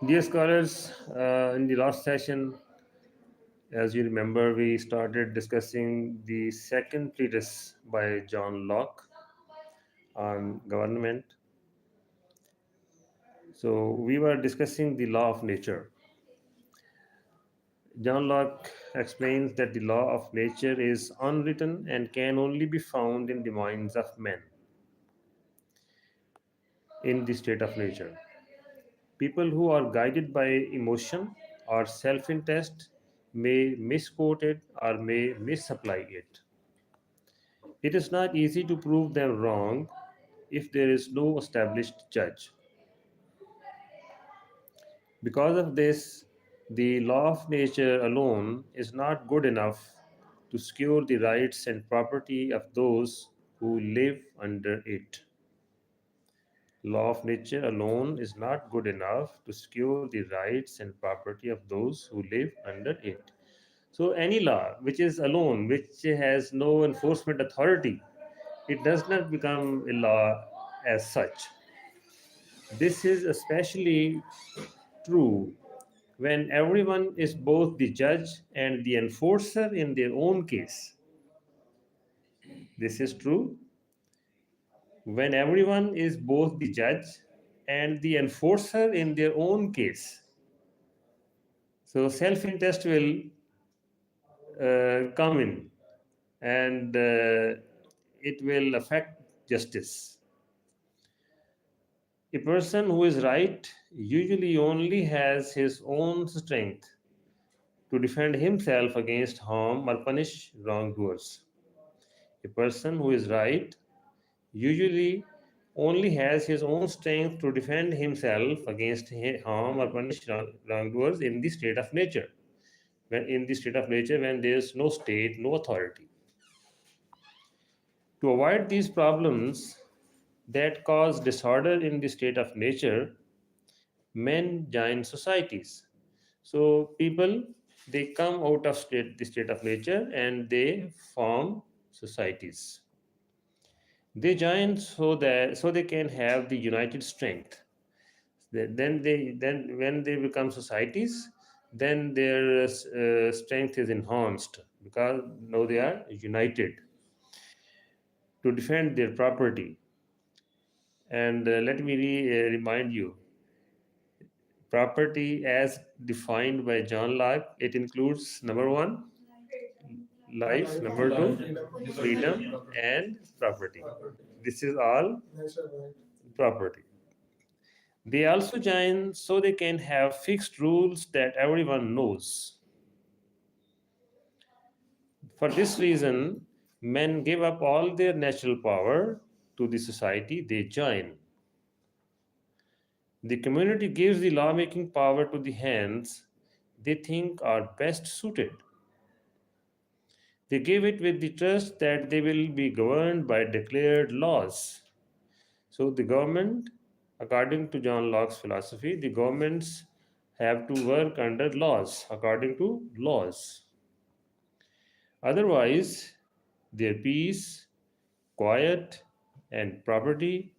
Dear scholars, in the last session, as you remember, we started discussing the second treatise by John Locke on government. So, we were discussing the law of nature. John Locke explains that the law of nature is unwritten and can only be found in the minds of men in the state of nature. People who are guided by emotion or self interest may misquote it or may misapply it. It is not easy to prove them wrong if there is no established judge. Because of this, the law of nature alone is not good enough to secure the rights and property of those who live under it. Law of nature alone is not good enough to secure the rights and property of those who live under it. So, any law which is alone, which has no enforcement authority, it does not become a law as such. This is especially true when everyone is both the judge and the enforcer in their own case. This is true when everyone is both the judge and the enforcer in their own case. So self interest will come in and it will affect justice. A person who is right usually only has his own strength to defend himself against harm or punish wrongdoers. A person who is right usually only has his own strength to defend himself against harm or punish wrongdoers in the state of nature. When in the state of nature, when there is no state, no authority. To avoid these problems that cause disorder in the state of nature, men join societies. So people they come out of the state of nature and they form societies. They join so they can have the united strength. Then when they become societies, then their strength is enhanced because now they are united to defend their property. And let me remind you, property as defined by John Locke, it includes number one, life, number two, freedom, and property. This is all property. They also join so they can have fixed rules that everyone knows. For this reason, men give up all their natural power to the society they join. The community gives the lawmaking power to the hands they think are best suited. They give it with the trust that they will be governed by declared laws. So, the government, according to John Locke's philosophy, the governments have to work under laws, according to laws. Otherwise, their peace, quiet, and property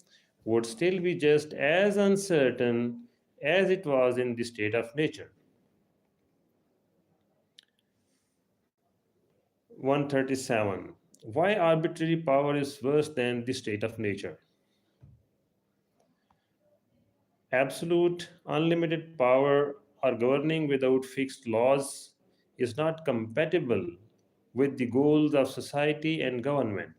would still be just as uncertain as it was in the state of nature. 137. Why arbitrary power is worse than the state of nature? Absolute, unlimited power or governing without fixed laws is not compatible with the goals of society and government.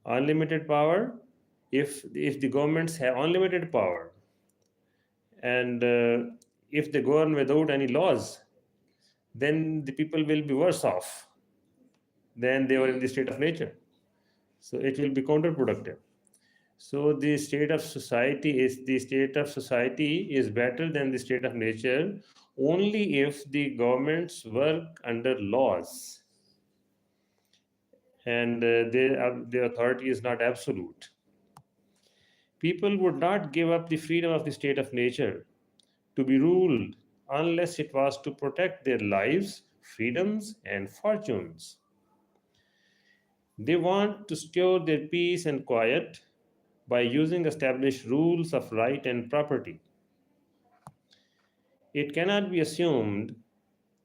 Unlimited power, if the governments have unlimited power and if they govern without any laws, then the people will be worse off than they were in the state of nature. So it will be counterproductive. So the state of society is better than the state of nature only if the governments work under laws and their authority is not absolute. People would not give up the freedom of the state of nature to be ruled unless it was to protect their lives, freedoms, and fortunes. They want to secure their peace and quiet by using established rules of right and property. It cannot be assumed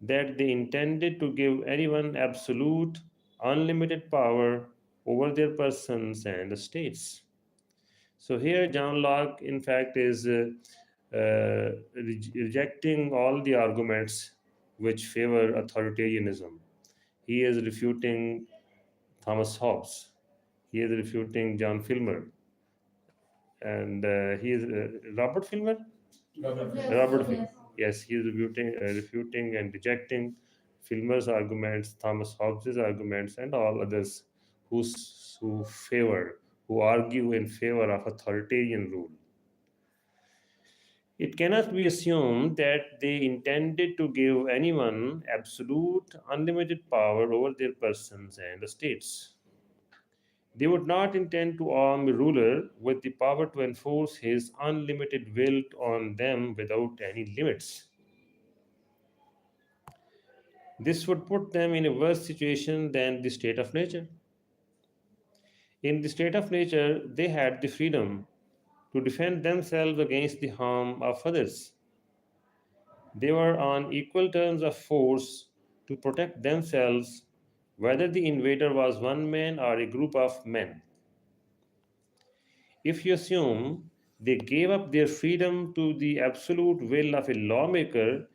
that they intended to give anyone absolute, unlimited power over their persons and estates. So here, John Locke, in fact, is rejecting all the arguments which favor authoritarianism. He is refuting Thomas Hobbes. He is refuting John Filmer, and he is Robert Filmer. Robert, yes, he is refuting and rejecting Filmer's arguments, Thomas Hobbes's arguments, and all others who favor, who argue in favor of authoritarian rule. It cannot be assumed that they intended to give anyone absolute, unlimited power over their persons and estates. They would not intend to arm a ruler with the power to enforce his unlimited will on them without any limits. This would put them in a worse situation than the state of nature. In the state of nature, they had the freedom to defend themselves against the harm of others. They were on equal terms of force to protect themselves, whether the invader was one man or a group of men. If you assume they gave up their freedom to the absolute will of a lawmaker,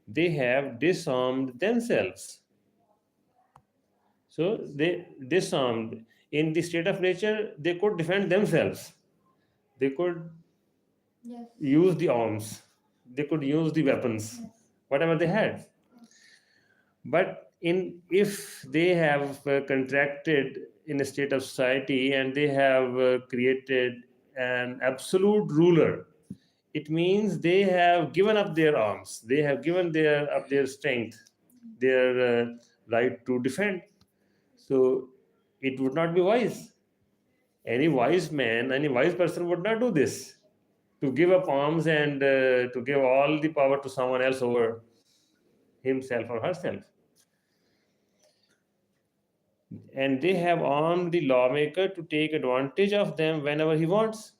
they have disarmed themselves. So they disarmed. In the state of nature, they could defend themselves. They could use the arms. They could use the weapons, whatever they had. But in if they have contracted in a state of society and they have created an absolute ruler, it means they have given up their arms. They have given their up their strength, their right to defend. So it would not be wise. Any wise man, any wise person would not do this, to give up arms and to give all the power to someone else over himself or herself. And they have armed the lawmaker to take advantage of them whenever he wants.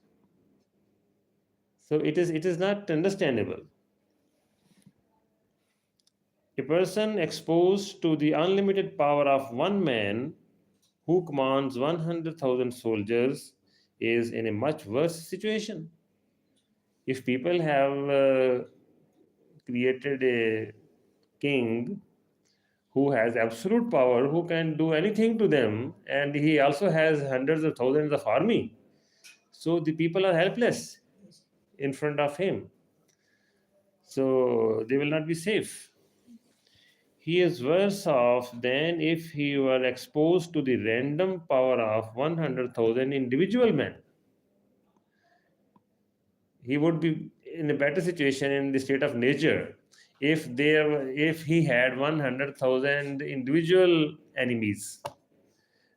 So it is not understandable. A person exposed to the unlimited power of one man who commands 100,000 soldiers is in a much worse situation. If people have created a king who has absolute power, who can do anything to them, and he also has hundreds of thousands of army, so the people are helpless in front of him. So they will not be safe. He is worse off than if he were exposed to the random power of 100,000 individual men. He would be in a better situation in the state of nature if he had 100,000 individual enemies.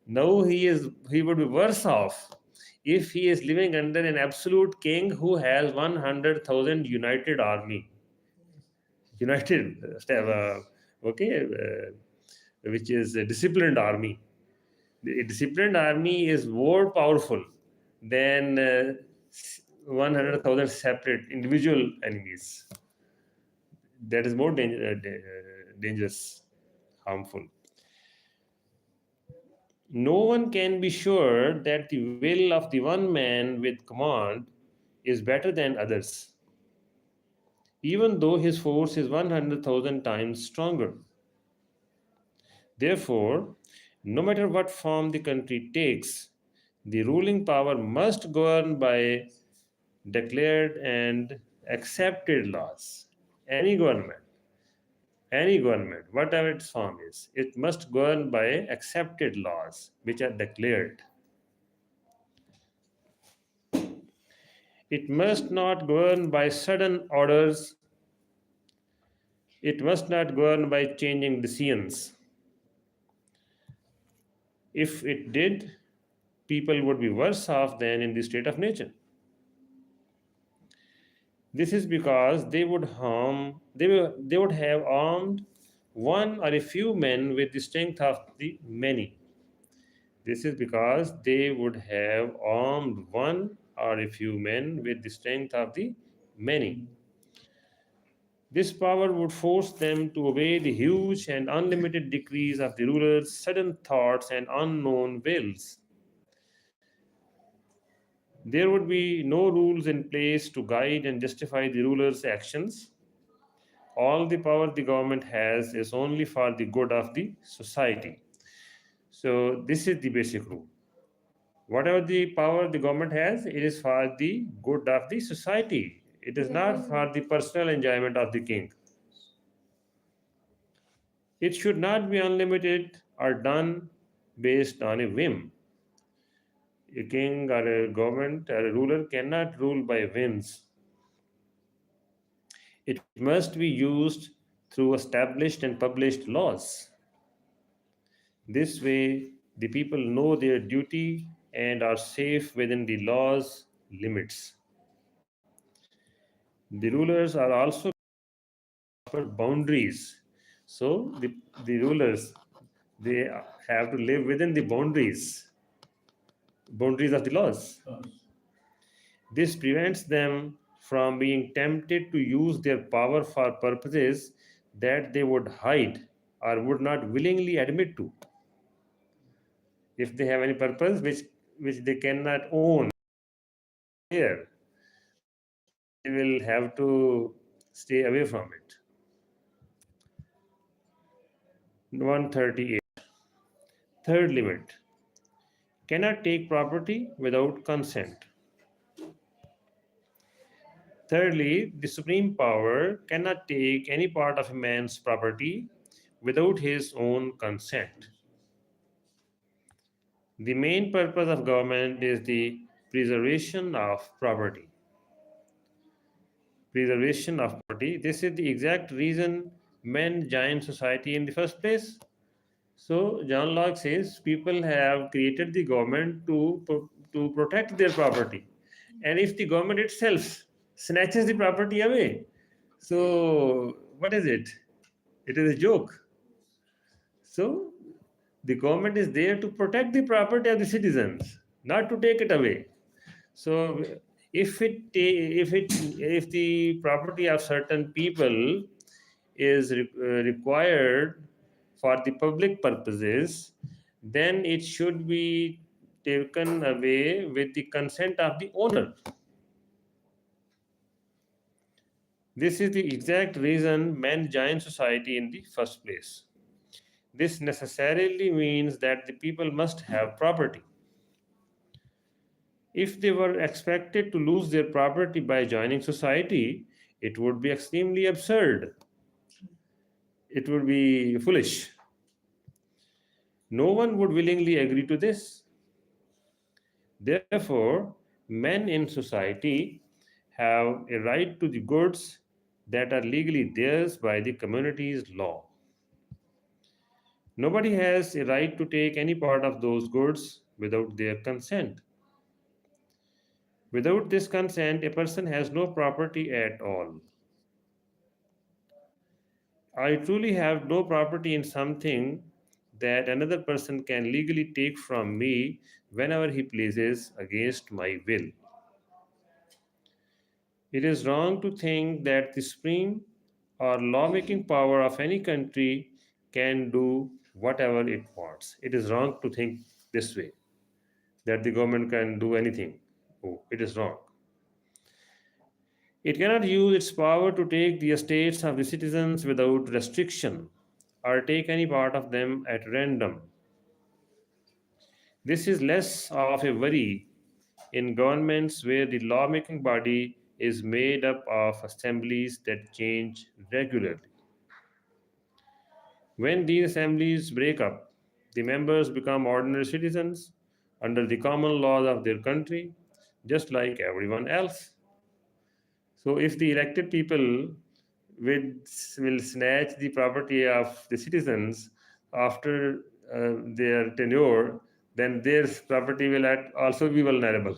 Now he would be worse off if he is living under an absolute king who has 100,000 united army, united okay, which is a disciplined army. A disciplined army is more powerful than 100,000 separate individual enemies. That is more dangerous, harmful. No one can be sure that the will of the one man with command is better than others, even though his force is 100,000 times stronger. Therefore, no matter what form the country takes, the ruling power must govern by declared and accepted laws. Any government, whatever its form is, it must govern by accepted laws which are declared. It must not govern by sudden orders. It must not govern by changing decisions. If it did, people would be worse off than in the state of nature. This is because they would have armed one or a few men with the strength of the many. This is because they would have armed one, or a few men with the strength of the many. This power would force them to obey the huge and unlimited decrees of the ruler's sudden thoughts and unknown wills. There would be no rules in place to guide and justify the ruler's actions. All the power the government has is only for the good of the society. So, this is the basic rule. Whatever the power the government has, it is for the good of the society. It is not for the personal enjoyment of the king. It should not be unlimited or done based on a whim. A king or a government or a ruler cannot rule by whims. It must be used through established and published laws. This way, the people know their duty and are safe within the law's limits. The rulers are also proper boundaries. So the rulers, they have to live within the boundaries of the laws. This prevents them from being tempted to use their power for purposes that they would hide or would not willingly admit to. If they have any purpose which they cannot own here, they will have to stay away from it. 138. Third limit, cannot take property without consent. Thirdly, the supreme power cannot take any part of a man's property without his own consent. The main purpose of government is the preservation of property. Preservation of property. This is the exact reason men joined society in the first place. So John Locke says people have created the government to protect their property, and if the government itself snatches the property away, so what is it? It is a joke. So the government is there to protect the property of the citizens, not to take it away. So if the property of certain people is required for the public purposes, then it should be taken away with the consent of the owner. This is the exact reason men join society in the first place. This necessarily means that the people must have property. If they were expected to lose their property by joining society, it would be extremely absurd. It would be foolish. No one would willingly agree to this. Therefore, men in society have a right to the goods that are legally theirs by the community's law. Nobody has a right to take any part of those goods without their consent. Without this consent, a person has no property at all. I truly have no property in something that another person can legally take from me whenever he pleases against my will. It is wrong to think that the supreme or lawmaking power of any country can do whatever it wants. It is wrong to think this way, that the government can do anything. Oh, it is wrong. It cannot use its power to take the estates of the citizens without restriction or take any part of them at random. This is less of a worry in governments where the lawmaking body is made up of assemblies that change regularly. When these assemblies break up, the members become ordinary citizens under the common laws of their country, just like everyone else. So, if the elected people will snatch the property of the citizens after their tenure, then their property will also be vulnerable.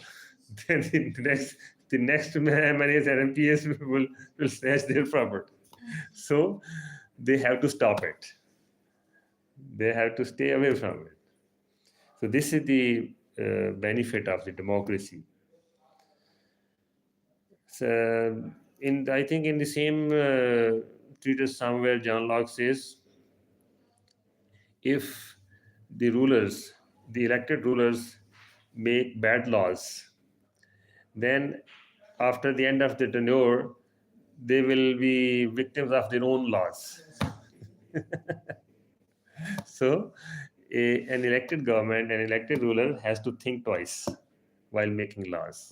Then the next managers and MPs will snatch their property. So they have to stop it. They have to stay away from it. So this is the benefit of the democracy. So I think in the same treatise somewhere, John Locke says, if the rulers, the elected rulers, make bad laws, then after the end of the tenure, they will be victims of their own laws. So, an elected government, an elected ruler has to think twice while making laws.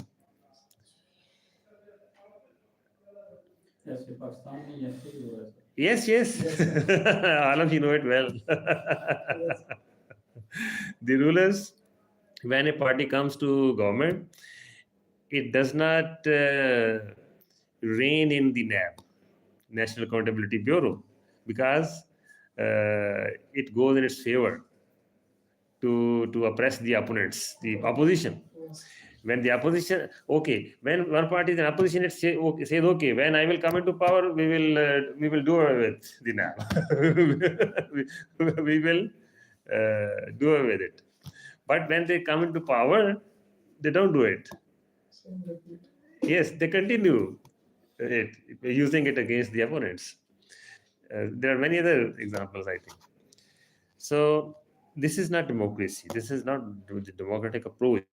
Yes, Pakistan में ऐसे ही हुआ है sir. Yes, yes. Yes, sir. All of you know it well. Yes. The rulers, when a party comes to government, it does not reign in the NAB, National Accountability Bureau, because it goes in its favor to oppress the opponents, the opposition. Yes. When the opposition, okay, when one party is in opposition, it says, okay, when I will come into power, we will do away with the NAB. We will do away with it. But when they come into power, they don't do it. Same repeat. Yes, they continue it, using it against the opponents. There are many other examples, I think. So this is not democracy. This is not the democratic approach.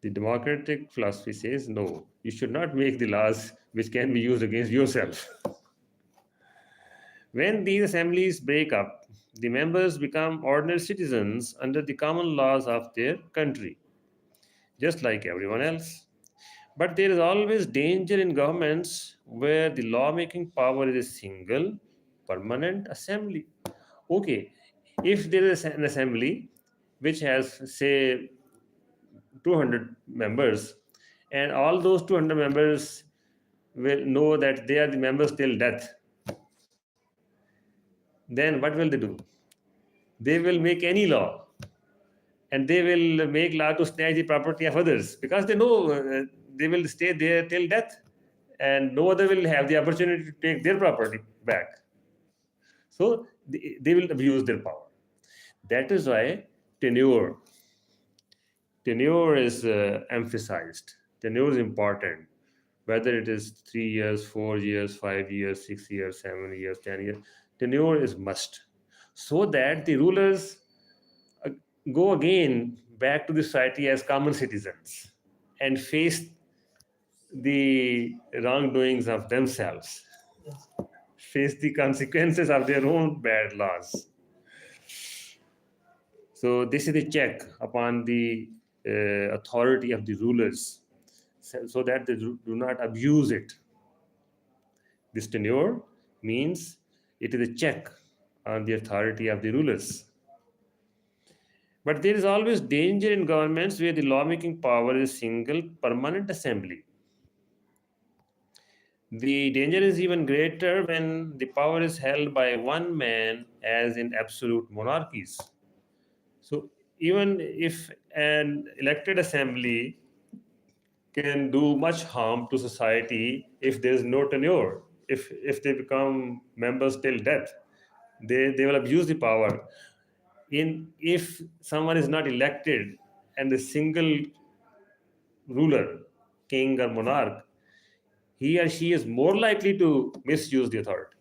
The democratic philosophy says no, you should not make the laws which can be used against yourself. When these assemblies break up, the members become ordinary citizens under the common laws of their country, just like everyone else. But there is always danger in governments where the lawmaking power is a single, permanent assembly. Okay, if there is an assembly which has, say, 200 members, and all those 200 members will know that they are the members till death, then what will they do? They will make any law, and they will make law to snatch the property of others, because they know they will stay there till death, and no other will have the opportunity to take their property back. So they will abuse their power. That is why tenure tenure is emphasized. Tenure is important, whether it is 3 years, 4 years, 5 years, 6 years, 7 years, 10 years. Tenure is must, so that the rulers uh, go again back to the society as common citizens and face the wrongdoings of themselves, Yes. face the consequences of their own bad laws. So this is a check upon the authority of the rulers, so that they do not abuse it. This tenure means it is a check on the authority of the rulers. But there is always danger in governments where the lawmaking power is single permanent assembly. The danger is even greater when the power is held by one man, as in absolute monarchies. So even if an elected assembly can do much harm to society if there is no tenure, if they become members till death, they will abuse the power. In if someone is not elected and the single ruler, king or monarch, he or she is more likely to misuse the authority.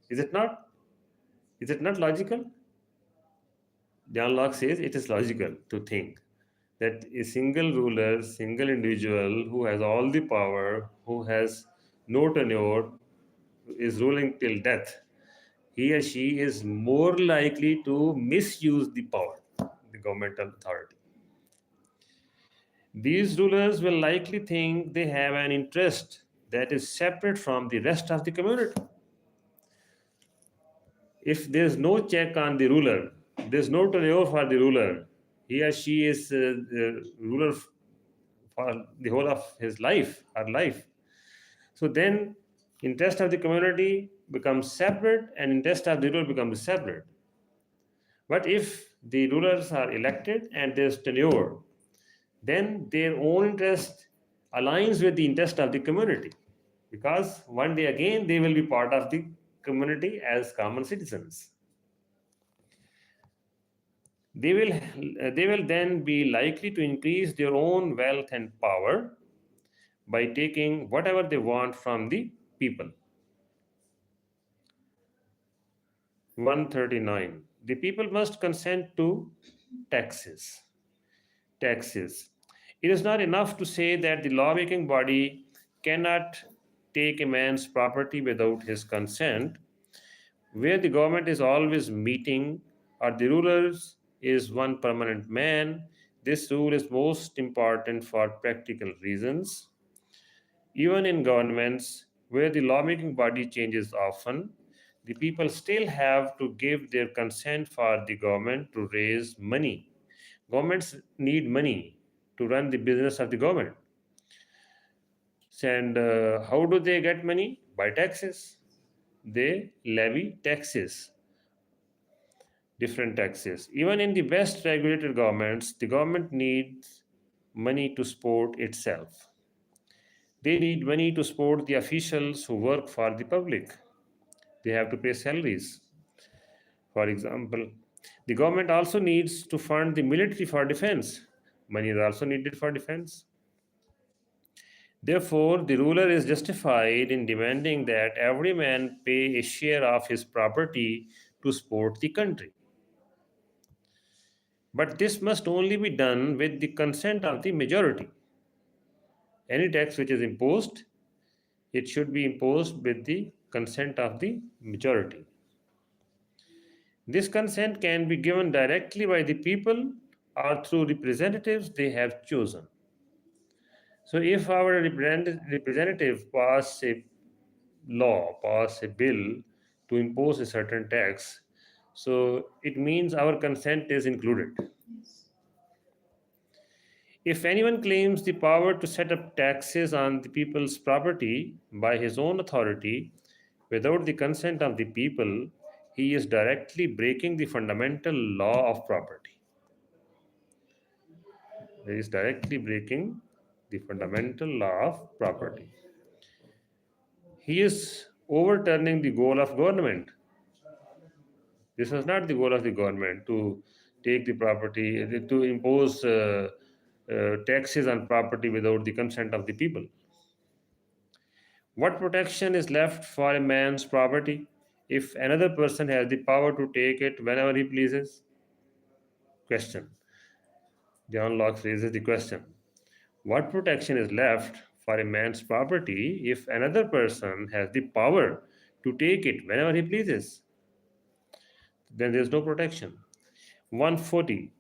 Is it not? Is it not logical? John Locke says it is logical to think that a single ruler, single individual who has all the power, who has no tenure, is ruling till death, he or she is more likely to misuse the power, the governmental authority. These rulers will likely think they have an interest that is separate from the rest of the community. If there's no check on the ruler, there's no tenure for the ruler, he or she is ruler for the whole of his life, her life. So then interest of the community becomes separate and interest of the ruler becomes separate. But if the rulers are elected and there's tenure, then their own interest aligns with the interest of the community, because one day again they will be part of the community as common citizens. They will then be likely to increase their own wealth and power, by taking whatever they want from the people. 139. The people must consent to taxes. Taxes. It is not enough to say that the lawmaking body cannot take a man's property without his consent. Where the government is always meeting or the rulers is one permanent man, this rule is most important for practical reasons. Even in governments where the lawmaking body changes often, the people still have to give their consent for the government to raise money. Governments need money to run the business of the government. And how do they get money? By taxes. They levy taxes, different taxes. Even in the best regulated governments, the government needs money to support itself. They need money to support the officials who work for the public. They have to pay salaries. For example, the government also needs to fund the military for defense. Money is also needed for defense. Therefore, the ruler is justified in demanding that every man pay a share of his property to support the country. But this must only be done with the consent of the majority. Any tax which is imposed, it should be imposed with the consent of the majority. This consent can be given directly by the people or through representatives they have chosen. So, if our representative pass a bill to impose a certain tax, so it means our consent is included. If anyone claims the power to set up taxes on the people's property by his own authority without the consent of the people, he is directly breaking the fundamental law of property. He is directly breaking the fundamental law of property. He is overturning the goal of government. This was not the goal of the government to take the property, to impose taxes on property without the consent of the people. What protection is left for a man's property if another person has the power to take it whenever he pleases? Question. John Locke raises the question. What protection is left for a man's property if another person has the power to take it whenever he pleases? Then there is no protection. 140.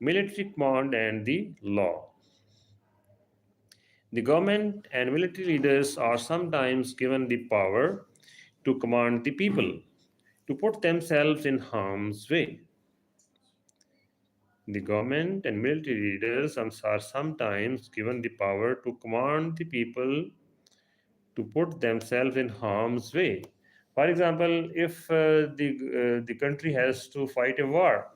Military command and the law. The government and military leaders are sometimes given the power to command the people to put themselves in harm's way. The government and military leaders are sometimes given the power to command the people to put themselves in harm's way. For example, if the country has to fight a war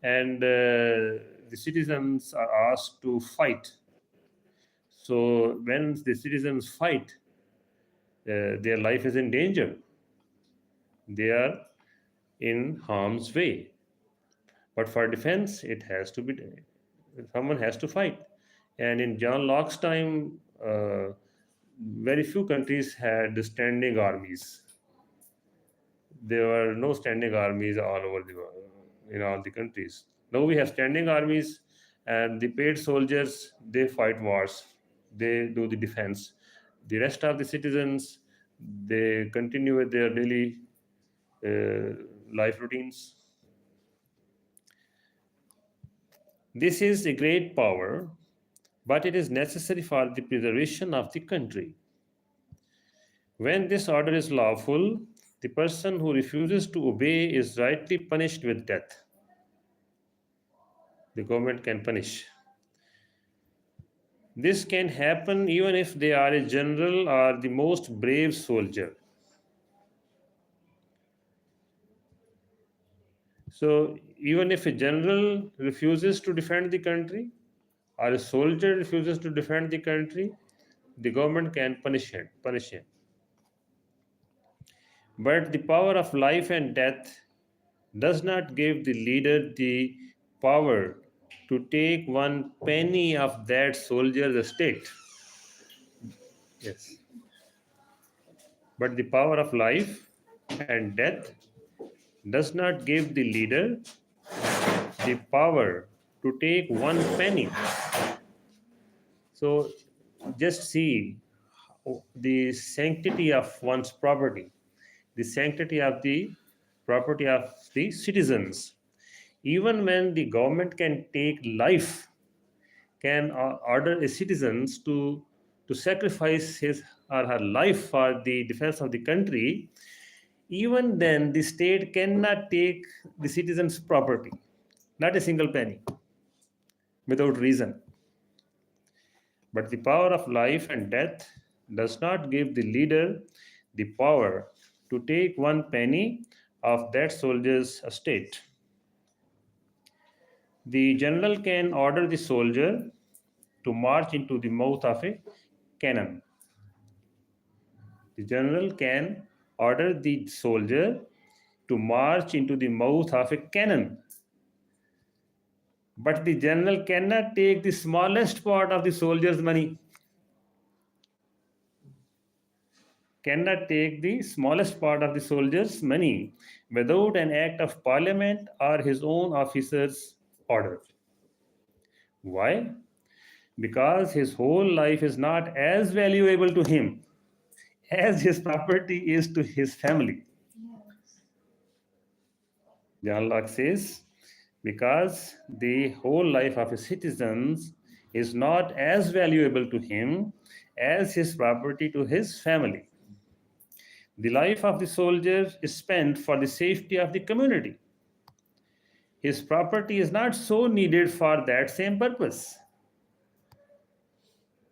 and the citizens are asked to fight, so when the citizens fight, their life is in danger. They are in harm's way. But for defense, it has to be someone has to fight. And in John Locke's time, very few countries had standing armies. There were no standing armies all over the world, in all the countries. Now we have standing armies, and the paid soldiers they fight wars. They do the defense. The rest of the citizens they continue with their daily uh, life routines. This is a great power, but it is necessary for the preservation of the country. When this order is lawful, the person who refuses to obey is rightly punished with death. The government can punish. This can happen even if they are a general or the most brave soldier. So, even if a general refuses to defend the country or a soldier refuses to defend the country, the government can punish him. But the power of life and death does not give the leader the power to take one penny of that soldier's estate. Yes. But the power of life and death does not give the leader the power to take one penny. So just see the sanctity of one's property, the sanctity of the property of the citizens. Even when the government can take life, can order a citizens to sacrifice his or her life for the defense of the country, even then the state cannot take the citizens' property, not a single penny, without reason. But the power of life and death does not give the leader the power to take one penny of that soldier's estate. The general can order the soldier to march into the mouth of a cannon. The general can order the soldier to march into the mouth of a cannon. But the general cannot take the smallest part of the soldier's money, cannot take the smallest part of the soldier's money without an act of parliament or his own officer's order. Why? Because his whole life is not as valuable to him as his property is to his family. John Locke says, because the whole life of his citizens is not as valuable to him as his property to his family. The life of the soldier is spent for the safety of the community. His property is not so needed for that same purpose.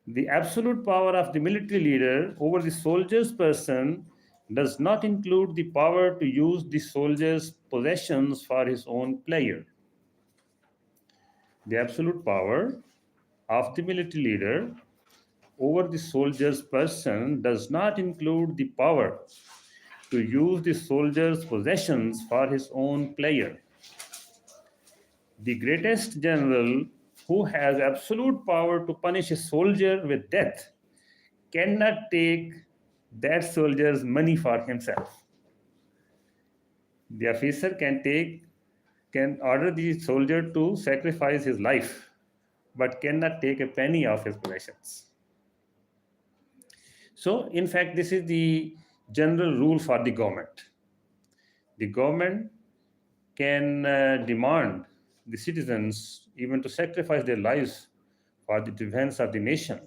The absolute power of the military leader over the soldier's person does not include the power to use the soldier's possessions for his own pleasure. The absolute power of the military leader over the soldier's person does not include the power to use the soldier's possessions for his own pleasure. The greatest general who has absolute power to punish a soldier with death cannot take that soldier's money for himself. The officer can order the soldier to sacrifice his life, but cannot take a penny of his possessions. So, in fact, this is the general rule for the government. The government can demand the citizens even to sacrifice their lives for the defense of the nation.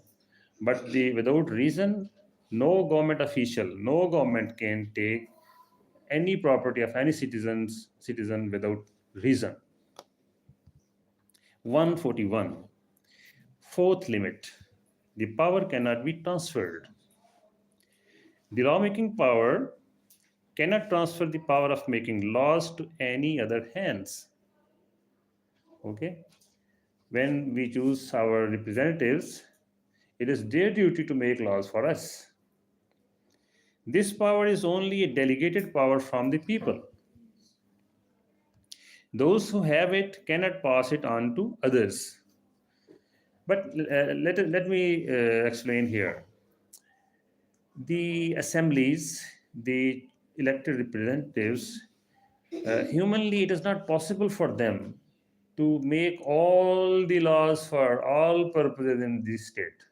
But without reason, no government official, no government can take any property of any citizen without reason. 141. Fourth limit. The power cannot be transferred. The lawmaking power cannot transfer the power of making laws to any other hands. Okay? When we choose our representatives, it is their duty to make laws for us. This power is only a delegated power from the people. Those who have it cannot pass it on to others. But let me explain here. The assemblies, the elected representatives, humanly, it is not possible for them to make all the laws for all purposes in the state.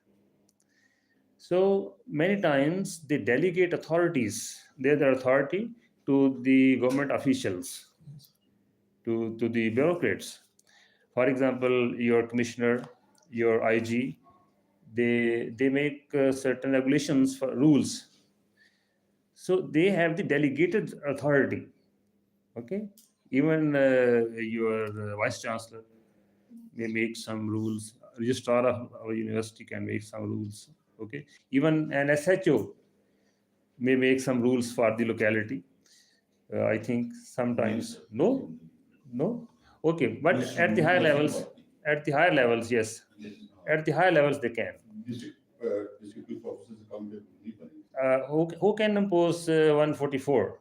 So many times they delegate authorities, their authority to the government officials, to the bureaucrats. For example, your commissioner, your IG, they make certain regulations for rules. So they have the delegated authority. Okay, even your vice chancellor may make some rules. Registrar of our university can make some rules. Okay, even an SHO may make some rules for the locality. I think sometimes no. Okay, but at the higher levels, yes, at the higher levels they can. District officers accountable. Who can impose 144?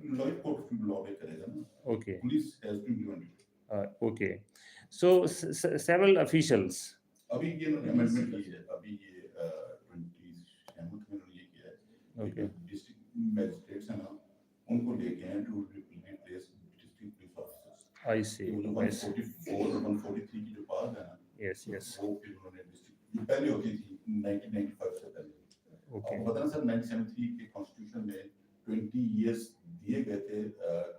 Law court law करेगा ना. Okay. Police has to implement it. Okay. So several officials. अभी ये इन्होंने amendment की है, अभी ये 27 में इन्होंने ये किया है कि जो Okay. डिस्ट्रिक्ट मैजिस्ट्रेट्स हैं ना, उनको लेके हैं to replace district police officers. I कि see. वो जो I see. 144 और 143 की जो पास है ना, Yes. तो Yes. वो फिर उन्होंने डिस्ट्रिक्ट जो पहले होती थी 1995 से पहले, Okay. आपको पता ना सर 1973 के कॉन्स्टिट्यूशन में 20 इयर्स दिए गए थे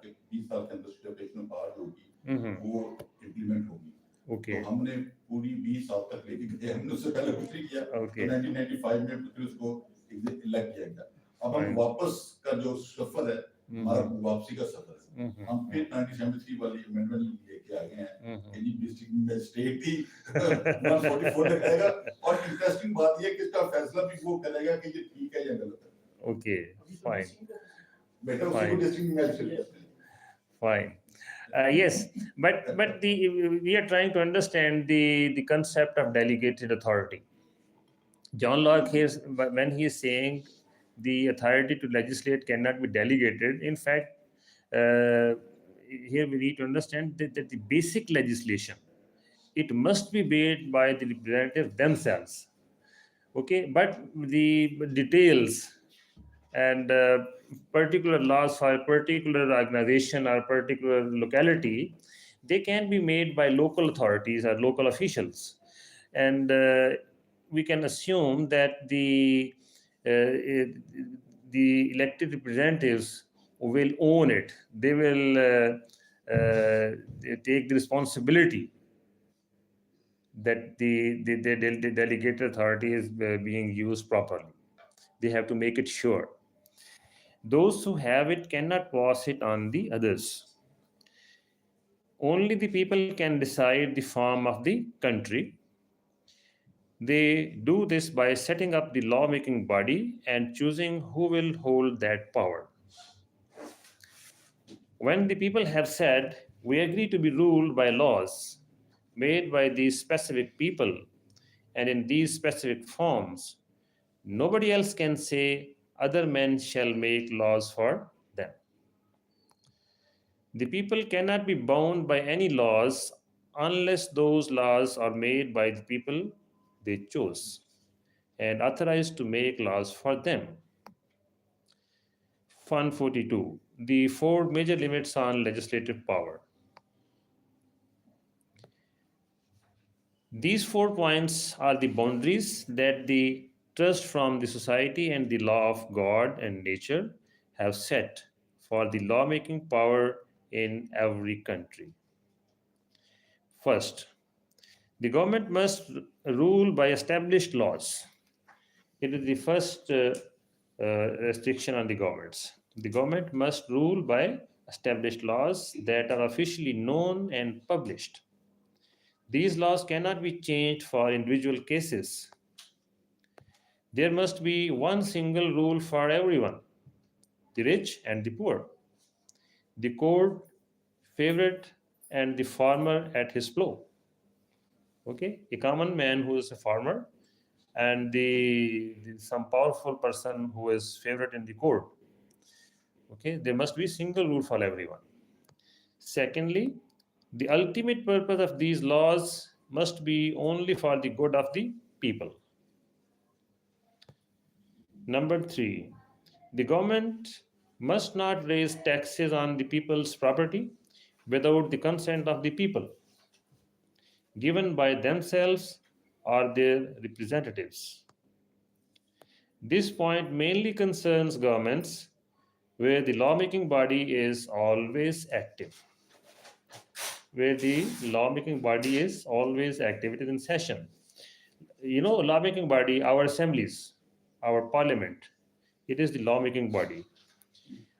कि 20 साल के अंदर सेपरेशन ऑफ पावर होगी, Mm-hmm. वो इम्प्लीमेंट होगी। तो Okay. हमने पूरी 20 साल तक लेके गए, हमने उससे पहले कुछ नहीं किया। तो Okay. 1995 में फिर उसको इलेक्ट किया गया। अब हम Fine. वापस का जो सफर है, हमारा Mm-hmm. वापसी का सफर है। Mm-hmm. हम फिर 1973 वाली अमेंडमेंट लेके आ गए हैं Mm-hmm. कि जी डिस्ट्रिक्ट मैजिस्ट्रेट ही 144 लगाएगा, और इंटरेस्टिंग बात ये है कि इसका फैसला भी वो करेगा कि ये ठीक है या गलत है। Okay. Fine. बेटा उसी को Fine. District magistrate. Fine. Yes, but the we are trying to understand the concept of delegated authority. John Locke here, when he is saying the authority to legislate cannot be delegated, in fact, here we need to understand that the basic legislation, it must be made by the representatives themselves. Okay, but the details and particular laws for a particular organization or particular locality, they can be made by local authorities or local officials. And we can assume that the elected representatives will own it. They will take the responsibility that the delegated authority is being used properly. They have to make it sure. Those who have it cannot pass it on the others. Only the people can decide the form of the country. They do this by setting up the lawmaking body and choosing who will hold that power. When the people have said, we agree to be ruled by laws made by these specific people and in these specific forms, nobody else can say, other men shall make laws for them. The people cannot be bound by any laws unless those laws are made by the people they chose and authorized to make laws for them. 142. The four major limits on legislative power. These 4 points are the boundaries that the trust from the society and the law of God and nature have set for the lawmaking power in every country. First, the government must rule by established laws. It is the first restriction on the governments. The government must rule by established laws that are officially known and published. These laws cannot be changed for individual cases. There must be one single rule for everyone, the rich and the poor, the court favorite and the farmer at his plow. Okay, a common man who is a farmer and some powerful person who is favorite in the court. Okay, there must be single rule for everyone. Secondly, the ultimate purpose of these laws must be only for the good of the people. Number three, the government must not raise taxes on the people's property without the consent of the people, given by themselves or their representatives. This point mainly concerns governments where the lawmaking body is always active. Where the lawmaking body is always active, it is in session. You know, lawmaking body, our assemblies, our parliament, it is the lawmaking body.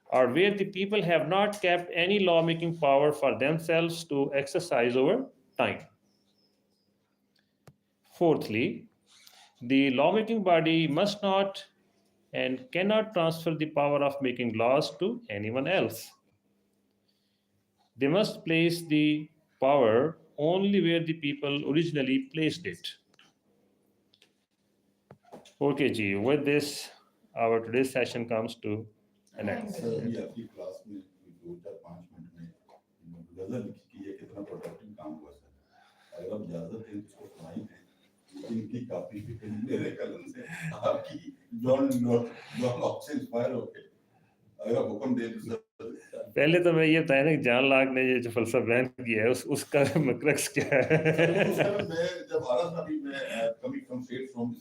Or where the people have not kept any lawmaking power for themselves to exercise over time. Fourthly, the lawmaking body must not and cannot transfer the power of making laws to anyone else. They must place the power only where the people originally placed it. Okay, Ji, with this, our today's session comes to an end. Sir अभी आपकी class में 2 4 5 minute में गजल लिखी है, कितना पढ़ा अगर आप इजाजत दें इसको सुनाई दें, लेकिन इनकी कॉपी भी मेरे कलम से आपकी जॉन लॉक से इंस्पायर होके अगर आप हुक्म दें तो पहले तो मैं ये बताया ना कि जॉन लॉक ने ये जो फलसफा बयान किया है उसका मकरक्स क्या है। उस समय मैं जब आ रहा था, अभी मैं कमिंग फ्रॉम स्टेट फ्रॉम